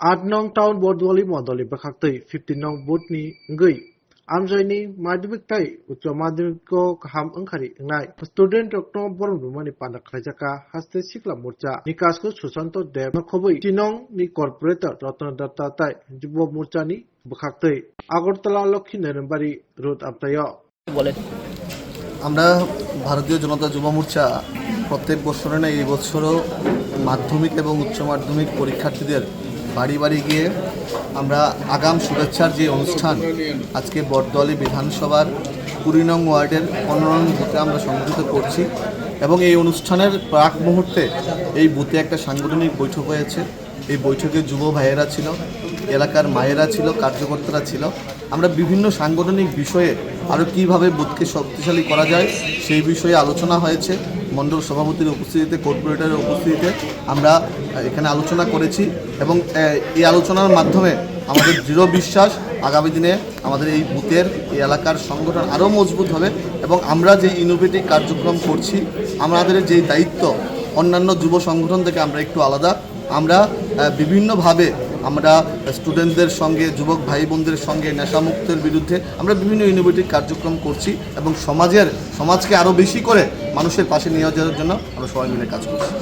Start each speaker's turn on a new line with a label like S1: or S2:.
S1: 8 nong town bordwali modoli bakhaktei 15 nong butni ngei amjoini madhyamik tai uccho madhyamik ko kaham angkhari ngai student rokno borom rumani panak khlaijaka haste sikla morcha nikasko susanto dev khoboi tinong ni corporator rotna datta tai jubo morcha ni bakhaktei Agartala Lakshmi নেরমবাড়ি road আপতায়
S2: বলেন।
S3: আমরা ভারতীয় জনতা যুব মোর্চা প্রত্যেক বছরে না এই বছরও মাধ্যমিক এবং উচ্চ মাধ্যমিক পরীক্ষার্থীদের বাড়ি বাড়ি গিয়ে আমরা আগাম শুভেচ্ছার যে অনুষ্ঠান আজকে বটদোয়ালি বিধানসভার 20 নং ওয়ার্ডের 15 নং বুথে আমরা সংগঠিত করছি এবং এই অনুষ্ঠানের প্রাক মুহূর্তে এই বুথে একটা সাংগঠনিক বৈঠক হয়েছে। এই বৈঠকে যুব ভাইয়েরা ছিল, এলাকার মায়েরা ছিল, কার্যকর্তারা ছিল। আমরা বিভিন্ন সাংগঠনিক বিষয়ে আরও কীভাবে বুথকে শক্তিশালী করা যায় সেই বিষয়ে আলোচনা হয়েছে। মণ্ডল সভাপতির উপস্থিতিতে, কর্পোরেটরের উপস্থিতিতে আমরা এখানে আলোচনা করেছি এবং এই আলোচনার মাধ্যমে আমাদের দৃঢ় বিশ্বাস আগামী দিনে আমাদের এই বুথের এই এলাকার সংগঠন আরও মজবুত হবে এবং আমরা যে ইনোভেটিভ কার্যক্রম করছি, আমাদের যেই দায়িত্ব অন্যান্য যুব সংগঠন থেকে আমরা একটু আলাদা। আমরা বিভিন্নভাবে আমরা স্টুডেন্টদের সঙ্গে, যুবক ভাই বোনদের সঙ্গে নেশামুক্তের বিরুদ্ধে আমরা বিভিন্ন ইনোভেটিভ কার্যক্রম করছি এবং সমাজকে আরও বেশি করে মানুষের পাশে নিয়ে যাওয়ার জন্য আমরা সবাই মিলে কাজ করছি।